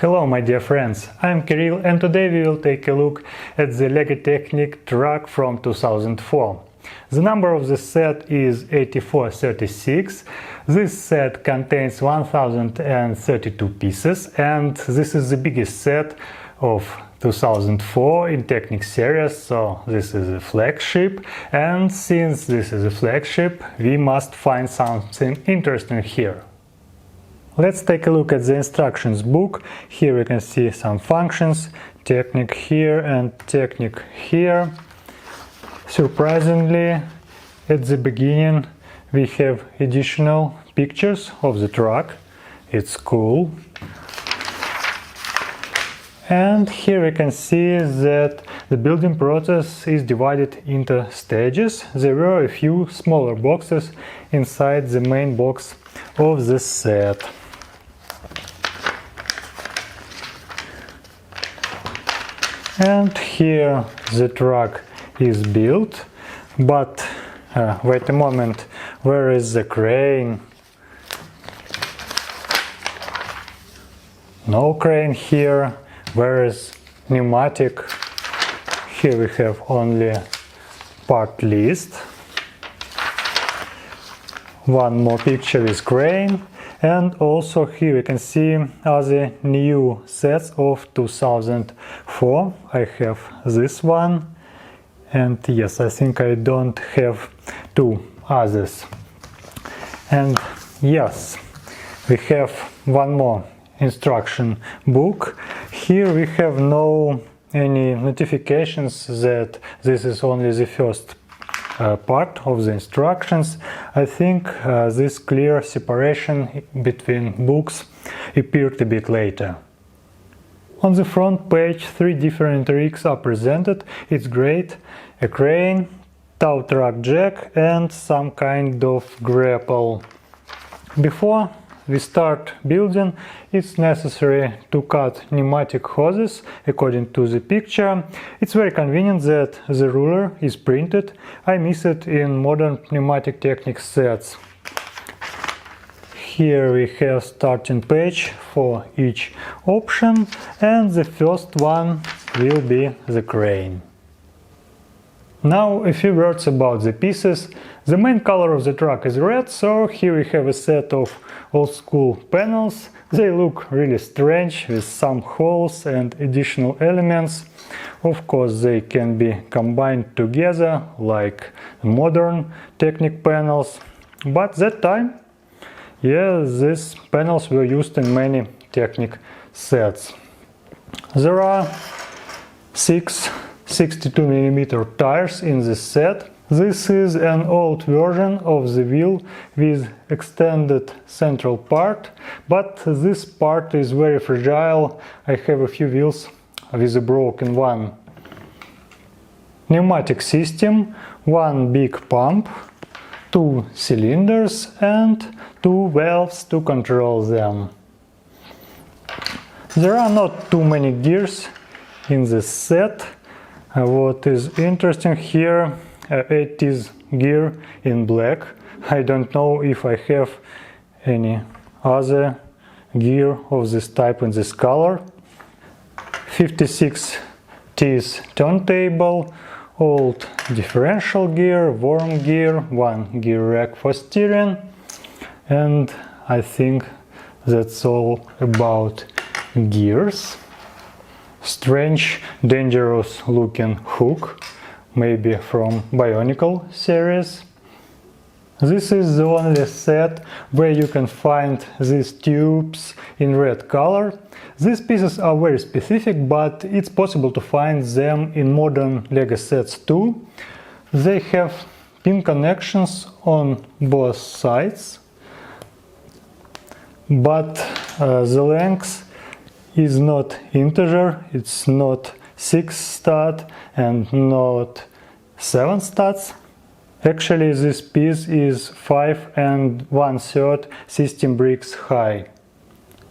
Hello my dear friends, I'm Kirill and today we will take a look at the LEGO Technic truck from 2004. The number of the set is 8436. This set contains 1032 pieces and this is the biggest set of 2004 in Technic series, so this is a flagship, and since this is a flagship we must find something interesting here. Let's take a look at the instructions book. Here we can see some functions, Technic here and Technic here. Surprisingly, at the beginning we have additional pictures of the truck. It's cool. And here we can see that the building process is divided into stages. There were a few smaller boxes inside the main box of the set. And here the truck is built, but wait a moment, where is the crane? No crane here. Where is pneumatic? Here we have only part list. One more picture with crane. And also here we can see other new sets of 2004. I have this one, and yes, I think I don't have two others. And yes, we have one more instruction book. Here we have no any notifications that this is only the first part of the instructions. I think this clear separation between books appeared a bit later. On the front page, three different rigs are presented. It's great: a crane, tow truck jack and some kind of grapple. Before we start building, it's necessary to cut pneumatic hoses according to the picture. It's very convenient that the ruler is printed. I miss it in modern pneumatic Technic sets. Here we have starting page for each option, and the first one will be the crane. Now a few words about the pieces. The main color of the truck is red, so here we have a set of old-school panels. They look really strange with some holes and additional elements. Of course, they can be combined together like modern Technic panels, but that time, yeah, these panels were used in many Technic sets. There are 6 62mm tires in this set. This is an old version of the wheel with extended central part, but this part is very fragile. I have a few wheels with a broken one. Pneumatic system, one big pump, two cylinders and two valves to control them. There are not too many gears in this set. What is interesting here, it is gear in black. I don't know if I have any other gear of this type in this color. 56 teeth turntable, old differential gear, worm gear, one gear rack for steering, and I think that's all about gears. Strange, dangerous looking hook, maybe from Bionicle series. This is the only set where you can find these tubes in red color. These pieces are very specific, but it's possible to find them in modern LEGO sets too. They have pin connections on both sides, but the length is not integer. It's not 6 stud and not 7 studs. Actually, this piece is 5 1/3 system bricks high.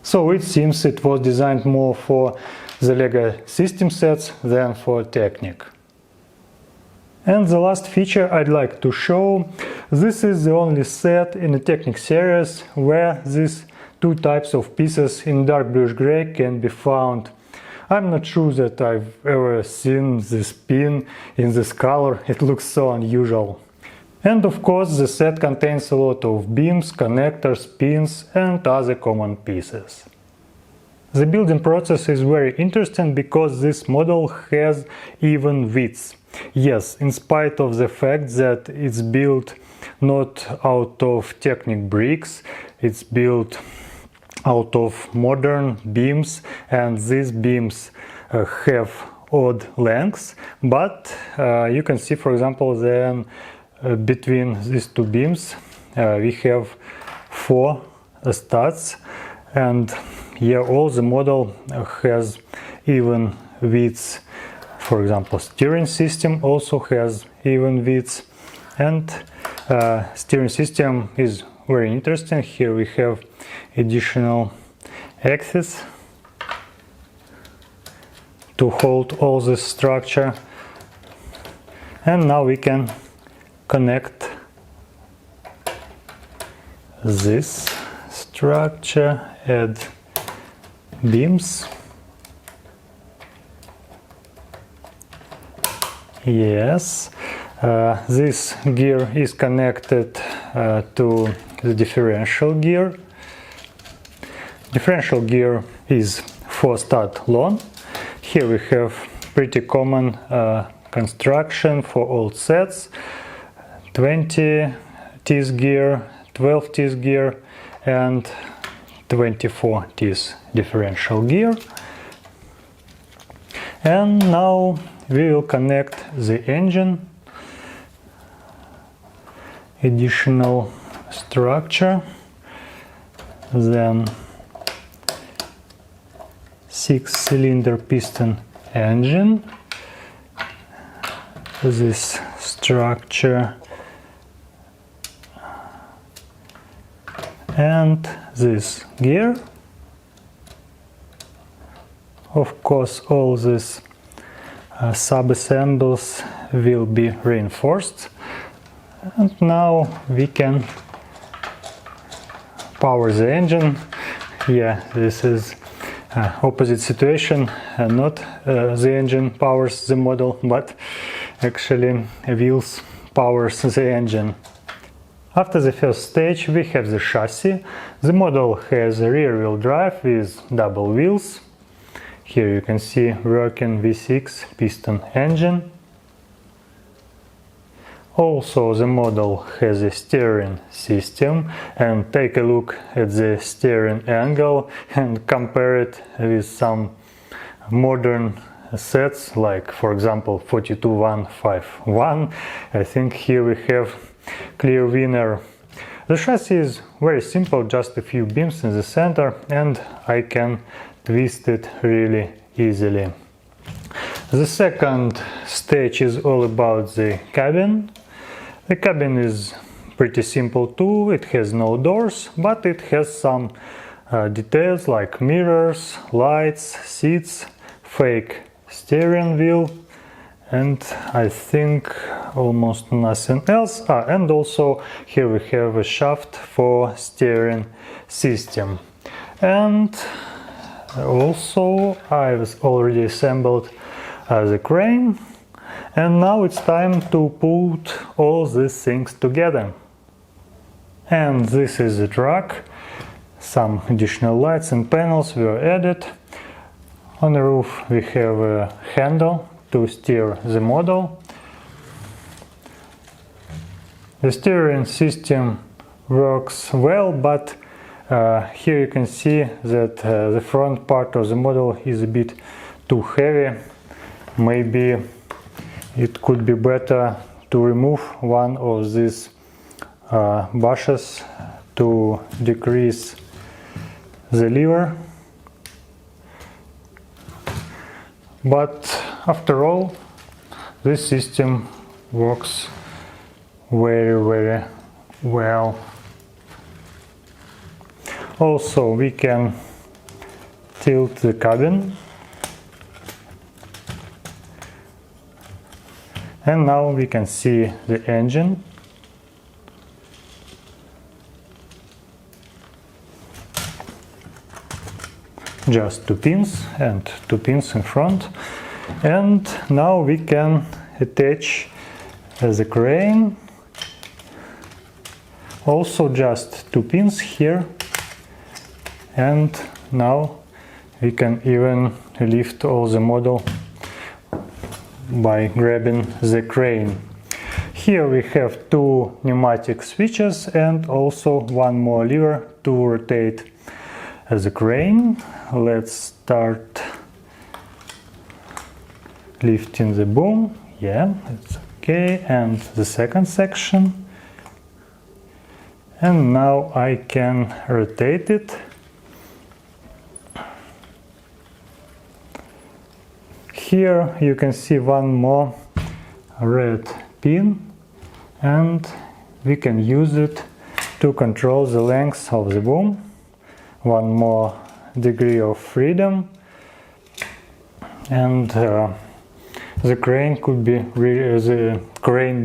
So it seems it was designed more for the LEGO system sets than for Technic. And the last feature I'd like to show, this is the only set in the Technic series where this two types of pieces in dark bluish gray can be found. I'm not sure that I've ever seen this pin in this color, it looks so unusual. And of course the set contains a lot of beams, connectors, pins and other common pieces. The building process is very interesting because this model has even widths. Yes, in spite of the fact that it's built not out of Technic bricks, it's built out of modern beams, and these beams have odd lengths, but you can see, for example, then between these two beams we have 4 studs, and here all the model has even widths. For example, steering system also has even widths, and steering system is very interesting. Here we have additional axis to hold all this structure, and now we can connect this structure, add beams. Yes, this gear is connected to the differential gear. Differential gear is 4 stud long. Here we have pretty common construction for all sets: 20 teeth gear, 12 teeth gear and 24 teeth differential gear. And now we will connect the engine, additional structure, then 6-cylinder piston engine, this structure and this gear. Of course, all these sub-assembles will be reinforced, and now we can power the engine. Yeah, this is opposite situation, not the engine powers the model, but actually wheels powers the engine. After the first stage we have the chassis. The model has a rear-wheel drive with double wheels. Here you can see working V6 piston engine. Also the model has a steering system, and take a look at the steering angle and compare it with some modern sets, like for example 42151. I think here we have clear winner. The chassis is very simple, just a few beams in the center, and I can twist it really easily. The second stage is all about the cabin. The cabin is pretty simple too. It has no doors, but it has some details like mirrors, lights, seats, fake steering wheel, and I think almost nothing else. And also here we have a shaft for steering system. And also I've already assembled the crane, and now it's time to put all these things together. And this is the truck. Some additional lights and panels were added. On the roof we have a handle to steer the model. The steering system works well, but here you can see that the front part of the model is a bit too heavy. Maybe it could be better to remove one of these bushes to decrease the lever. But after all, this system works very well. Also, we can tilt the cabin, and now we can see the engine. just 2 pins and 2 pins in front. And now we can attach the crane. Also just 2 pins here. And now we can even lift all the model by grabbing the crane. Here we have 2 pneumatic switches and also one more lever to rotate the crane. Let's start lifting the boom. Yeah, it's okay. And the second section. And now I can rotate it. Here you can see one more red pin, and we can use it to control the length of the boom. One more degree of freedom, and the crane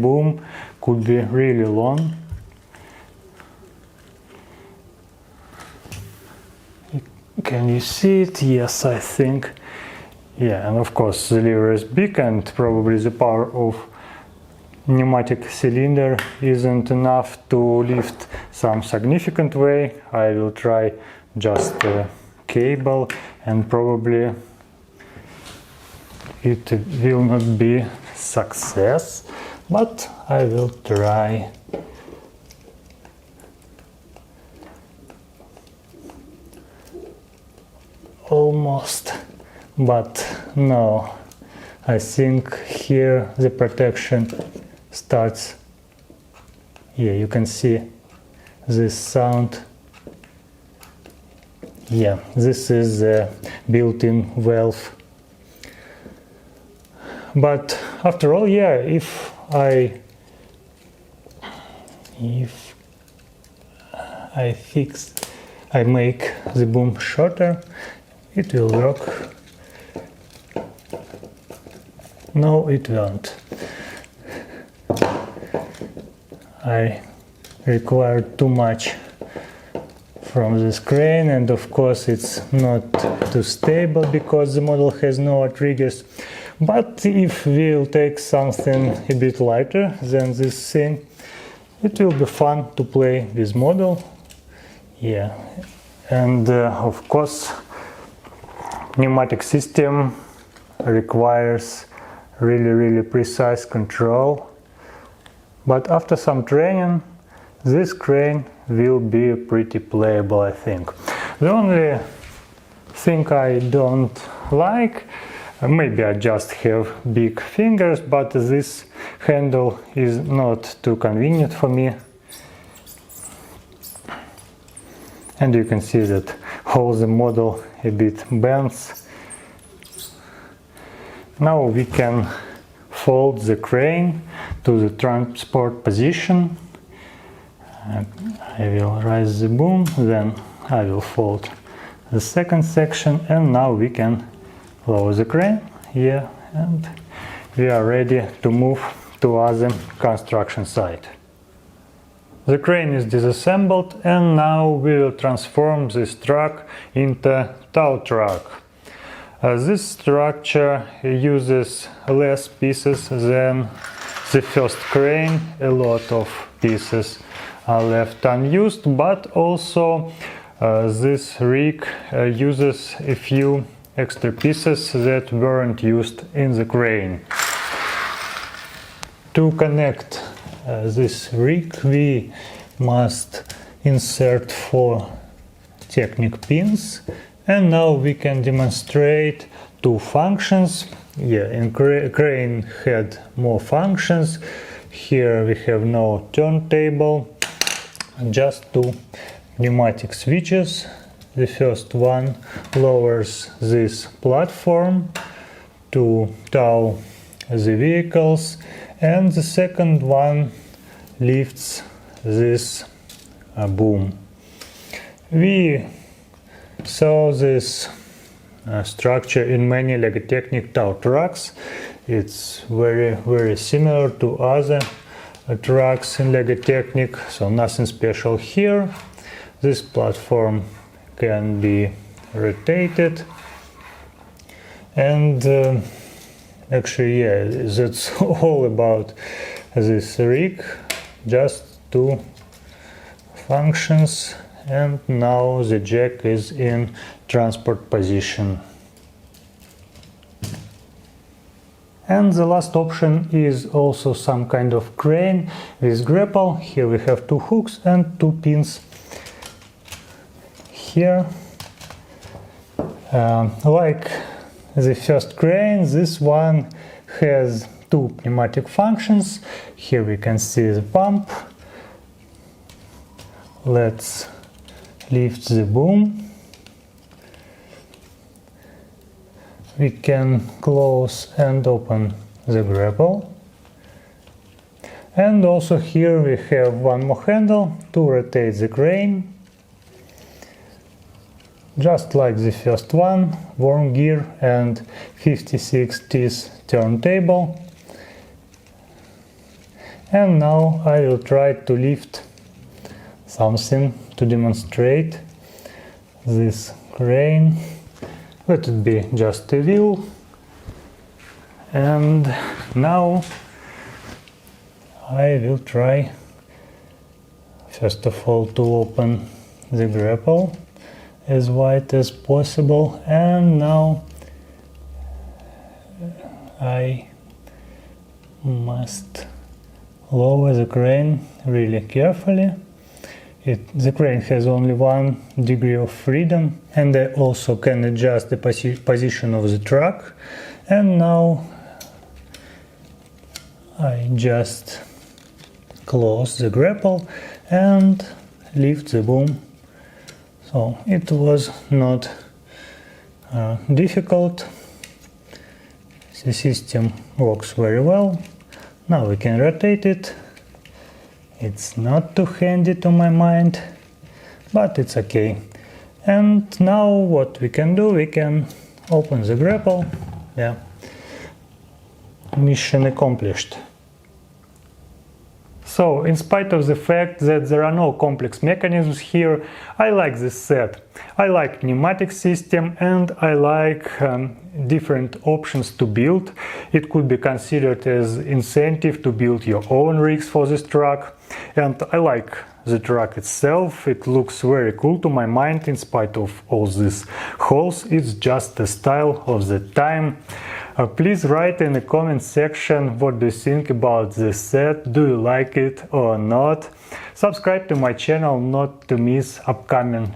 boom could be really long. Can you see it? Yes, I think. Yeah, and of course the lever is big, and probably the power of pneumatic cylinder isn't enough to lift some significant way. I will try just a cable, and probably it will not be success, but I will try. Almost, but no, I think here the protection starts. Yeah, you can see this sound. Yeah, this is the built-in valve. But after all, yeah, if I make the boom shorter, it will work. No, it won't. I require too much from this crane, and of course it's not too stable because the model has no outriggers. But if we'll take something a bit lighter than this thing, it will be fun to play with model. Yeah, and of course pneumatic system requires really precise control, but after some training this crane will be pretty playable, I think. The only thing I don't like, maybe I just have big fingers, but this handle is not too convenient for me, and you can see that all the model a bit bends. Now we can fold the crane to the transport position. I will raise the boom, then I will fold the second section, and now we can lower the crane. Yeah, and we are ready to move to other construction site. The crane is disassembled, and now we will transform this truck into tow truck. This structure uses less pieces than the first crane. A lot of pieces are left unused, but also this rig uses a few extra pieces that weren't used in the crane. To connect this rig, we must insert 4 Technic pins, and now we can demonstrate 2 functions. Yeah, in crane had more functions. Here we have no turntable, just 2 pneumatic switches. The first one lowers this platform to tow the vehicles, and the second one lifts this boom. We saw this structure in many LEGO Technic tow trucks. It's very similar to other trucks in LEGO Technic, so nothing special here. This platform can be rotate it, and actually, yeah, that's all about this rig. Just two functions, and now the jack is in transport position. And the last option is also some kind of crane with grapple. Here we have two hooks and two pins. Here, like the first crane, this one has two pneumatic functions. Here we can see the pump. Let's lift the boom. We can close and open the grapple. And also here we have one more handle to rotate the crane. Just like the first one, worm gear and 56 teeth turntable. And now I will try to lift something to demonstrate this crane. Let it be just a wheel. And now I will try first of all to open the grapple as wide as possible, and now I must lower the crane really carefully. The crane has only 1 degree of freedom, and I also can adjust the position of the truck. And now I just close the grapple and lift the boom. So it was not difficult. The system works very well. Now we can rotate it. It's not too handy to my mind, but it's okay. And now what we can do, we can open the grapple. Yeah, mission accomplished. So, in spite of the fact that there are no complex mechanisms here, I like this set. I like pneumatic system, and I like different options to build. It could be considered as incentive to build your own rigs for this truck. And I like the truck itself. It looks very cool to my mind in spite of all these holes. It's just the style of the time. Please write in the comment section what do you think about this set. Do you like it or not? Subscribe to my channel not to miss upcoming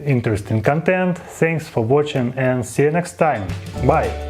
interesting content. Thanks for watching and see you next time. Bye!